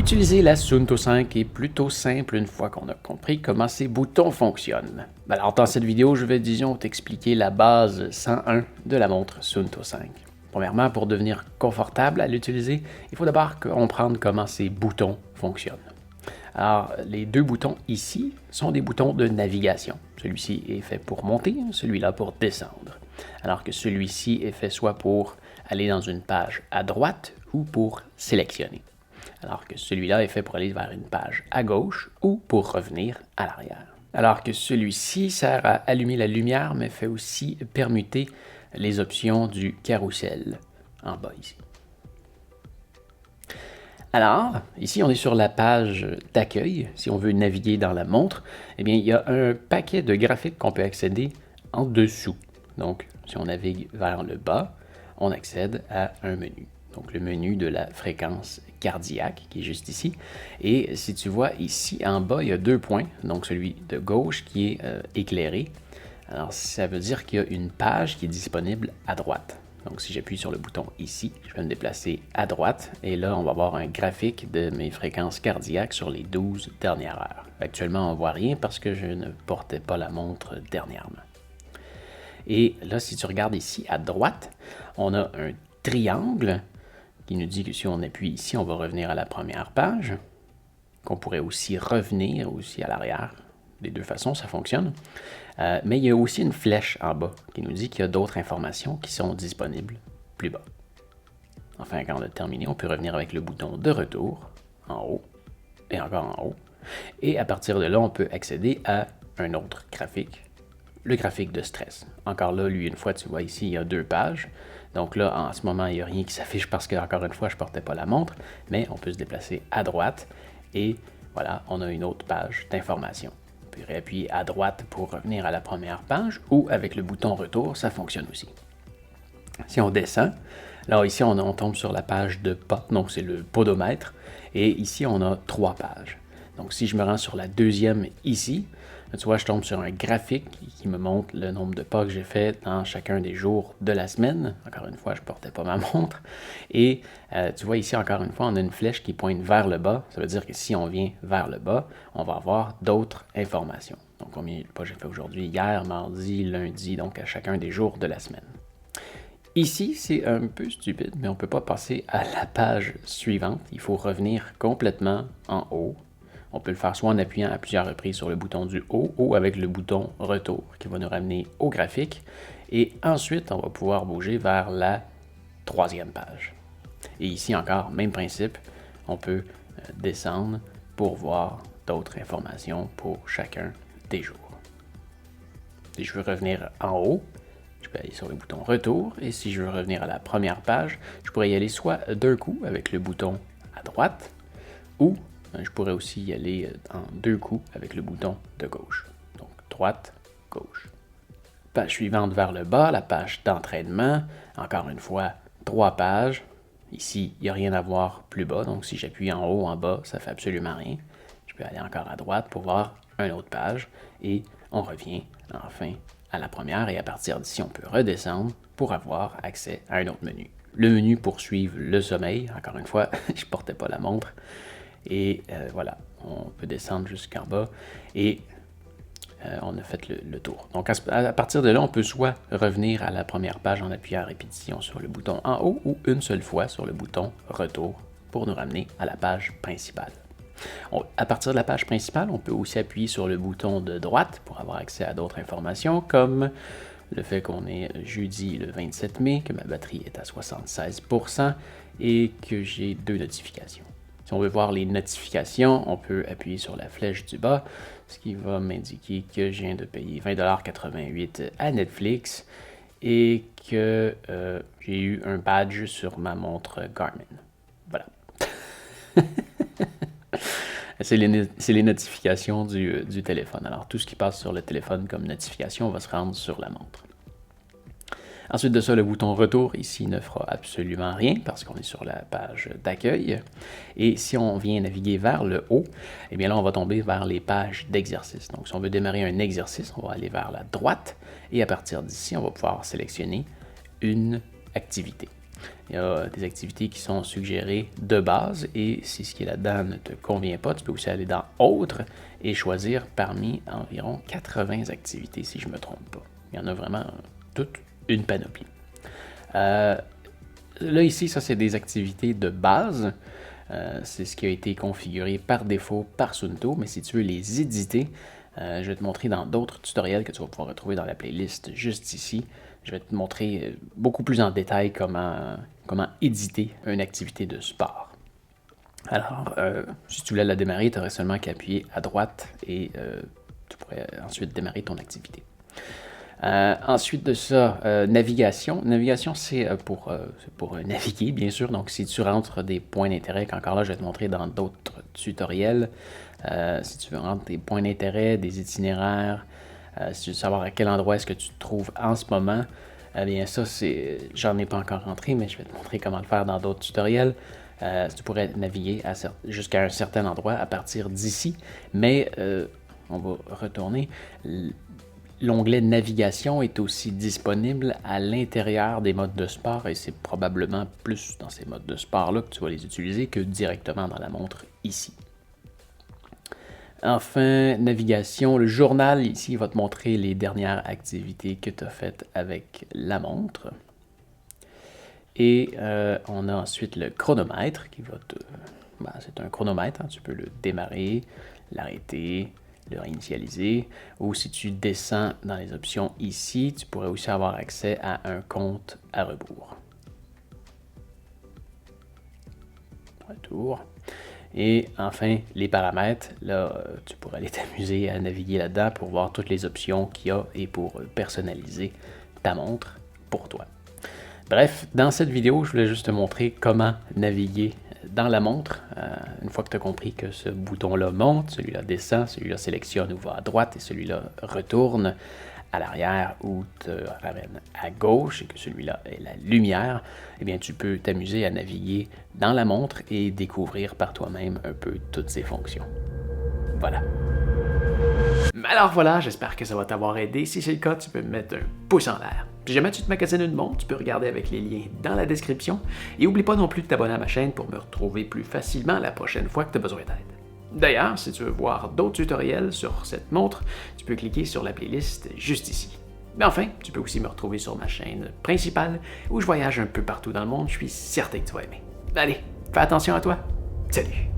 Utiliser la Suunto 5 est plutôt simple une fois qu'on a compris comment ces boutons fonctionnent. Alors dans cette vidéo, je vais disons t'expliquer la base 101 de la montre Suunto 5. Premièrement, pour devenir confortable à l'utiliser, il faut d'abord comprendre comment ces boutons fonctionnent. Alors, les deux boutons ici sont des boutons de navigation. Celui-ci est fait pour monter, celui-là pour descendre. Alors que celui-ci est fait soit pour aller dans une page à droite ou pour sélectionner. Alors que celui-là est fait pour aller vers une page à gauche ou pour revenir à l'arrière. Alors que celui-ci sert à allumer la lumière, mais fait aussi permuter les options du carrousel en bas ici. Alors, ici, on est sur la page d'accueil. Si on veut naviguer dans la montre, eh bien, il y a un paquet de graphiques qu'on peut accéder en dessous. Donc, si on navigue vers le bas, on accède à un menu. Donc, le menu de la fréquence cardiaque qui est juste ici. Et si tu vois ici en bas, il y a deux points. Donc, celui de gauche qui est éclairé. Alors, ça veut dire qu'il y a une page qui est disponible à droite. Donc, si j'appuie sur le bouton ici, je vais me déplacer à droite. Et là, on va voir un graphique de mes fréquences cardiaques sur les 12 dernières heures. Actuellement, on ne voit rien parce que je ne portais pas la montre dernièrement. Et là, si tu regardes ici à droite, on a un triangle qui nous dit que si on appuie ici, on va revenir à la première page, qu'on pourrait aussi revenir aussi à l'arrière. Des deux façons, ça fonctionne. Mais il y a aussi une flèche en bas qui nous dit qu'il y a d'autres informations qui sont disponibles plus bas. Enfin, quand on a terminé, on peut revenir avec le bouton de retour en haut et encore en haut. Et à partir de là, on peut accéder à un autre graphique, le graphique de stress. Encore là, lui, une fois, tu vois ici, il y a deux pages. Donc là, en ce moment, il n'y a rien qui s'affiche parce que, encore une fois, je ne portais pas la montre, mais on peut se déplacer à droite et voilà, on a une autre page d'information. On peut réappuyer à droite pour revenir à la première page ou avec le bouton retour, ça fonctionne aussi. Si on descend, là ici on tombe sur la page de pas, donc c'est le podomètre, et ici on a 3 pages. Donc si je me rends sur la deuxième ici, tu vois je tombe sur un graphique qui me montre le nombre de pas que j'ai fait dans chacun des jours de la semaine. Encore une fois, je ne portais pas ma montre. Et tu vois ici encore une fois, on a une flèche qui pointe vers le bas. Ça veut dire que si on vient vers le bas, on va avoir d'autres informations. Donc combien de pas j'ai fait aujourd'hui, hier, mardi, lundi, donc à chacun des jours de la semaine. Ici, c'est un peu stupide, mais on ne peut pas passer à la page suivante. Il faut revenir complètement en haut. On peut le faire soit en appuyant à plusieurs reprises sur le bouton du haut ou avec le bouton retour qui va nous ramener au graphique. Et ensuite, on va pouvoir bouger vers la 3e page. Et ici encore, même principe, on peut descendre pour voir d'autres informations pour chacun des jours. Si je veux revenir en haut, je peux aller sur le bouton retour et si je veux revenir à la première page, je pourrais y aller soit d'un coup avec le bouton à droite ou je pourrais aussi y aller en 2 coups avec le bouton de gauche. Donc droite, gauche. Page suivante vers le bas, la page d'entraînement. Encore une fois, 3 pages. Ici, il n'y a rien à voir plus bas, donc si j'appuie en haut, en bas, ça ne fait absolument rien. Je peux aller encore à droite pour voir une autre page et on revient enfin à la première et à partir d'ici, on peut redescendre pour avoir accès à un autre menu. Le menu pour suivre le sommeil, encore une fois, je ne portais pas la montre. Et voilà, on peut descendre jusqu'en bas et on a fait le tour. Donc à partir de là, on peut soit revenir à la première page en appuyant à répétition sur le bouton en haut ou une seule fois sur le bouton retour pour nous ramener à la page principale. À partir de la page principale, on peut aussi appuyer sur le bouton de droite pour avoir accès à d'autres informations comme le fait qu'on est jeudi le 27 mai, que ma batterie est à 76% et que j'ai 2 notifications. Si on veut voir les notifications, on peut appuyer sur la flèche du bas, ce qui va m'indiquer que je viens de payer 20,88$ à Netflix et que j'ai eu un badge sur ma montre Garmin. Voilà. C'est les notifications du téléphone. Alors, tout ce qui passe sur le téléphone comme notification va se rendre sur la montre. Ensuite de ça, le bouton retour ici ne fera absolument rien parce qu'on est sur la page d'accueil. Et si on vient naviguer vers le haut, eh bien là, on va tomber vers les pages d'exercice. Donc, si on veut démarrer un exercice, on va aller vers la droite et à partir d'ici, on va pouvoir sélectionner une activité. Il y a des activités qui sont suggérées de base et si ce qui est là-dedans ne te convient pas, tu peux aussi aller dans Autres et choisir parmi environ 80 activités, si je ne me trompe pas. Il y en a vraiment toute une panoplie. Là, ici, ça, c'est des activités de base. C'est ce qui a été configuré par défaut par Suunto, mais si tu veux les éditer, je vais te montrer dans d'autres tutoriels que tu vas pouvoir retrouver dans la playlist juste ici. Je vais te montrer beaucoup plus en détail comment éditer une activité de sport. Alors, si tu voulais la démarrer, tu aurais seulement qu'à appuyer à droite et tu pourrais ensuite démarrer ton activité. Ensuite de ça, navigation. Navigation, c'est pour naviguer, bien sûr. Donc, si tu rentres des points d'intérêt, qu'encore là, je vais te montrer dans d'autres tutoriels. Si tu veux rentrer des points d'intérêt, des itinéraires, si tu veux savoir à quel endroit est-ce que tu te trouves en ce moment, eh bien ça, j'en ai pas encore rentré, mais je vais te montrer comment le faire dans d'autres tutoriels. Tu pourrais naviguer jusqu'à un certain endroit à partir d'ici, mais on va retourner. L'onglet navigation est aussi disponible à l'intérieur des modes de sport et c'est probablement plus dans ces modes de sport-là que tu vas les utiliser que directement dans la montre ici. Enfin, navigation, le journal ici va te montrer les dernières activités que tu as faites avec la montre. Et on a ensuite le chronomètre qui va te... c'est un chronomètre, hein, tu peux le démarrer, l'arrêter, le réinitialiser, ou si tu descends dans les options ici, tu pourrais aussi avoir accès à un compte à rebours. Retour. Et enfin, les paramètres, là, tu pourrais aller t'amuser à naviguer là-dedans pour voir toutes les options qu'il y a et pour personnaliser ta montre pour toi. Bref, dans cette vidéo, je voulais juste te montrer comment naviguer dans la montre. Une fois que tu as compris que ce bouton-là monte, celui-là descend, celui-là sélectionne ou va à droite et celui-là retourne à l'arrière ou te ramène à gauche et que celui-là est la lumière, eh bien tu peux t'amuser à naviguer dans la montre et découvrir par toi-même un peu toutes ses fonctions. Voilà. Alors voilà, j'espère que ça va t'avoir aidé. Si c'est le cas, tu peux me mettre un pouce en l'air. Si jamais tu te magasines une montre, tu peux regarder avec les liens dans la description. Et n'oublie pas non plus de t'abonner à ma chaîne pour me retrouver plus facilement la prochaine fois que tu as besoin d'aide. D'ailleurs, si tu veux voir d'autres tutoriels sur cette montre, tu peux cliquer sur la playlist juste ici. Mais enfin, tu peux aussi me retrouver sur ma chaîne principale où je voyage un peu partout dans le monde, je suis certain que tu vas aimer. Allez, fais attention à toi. Salut!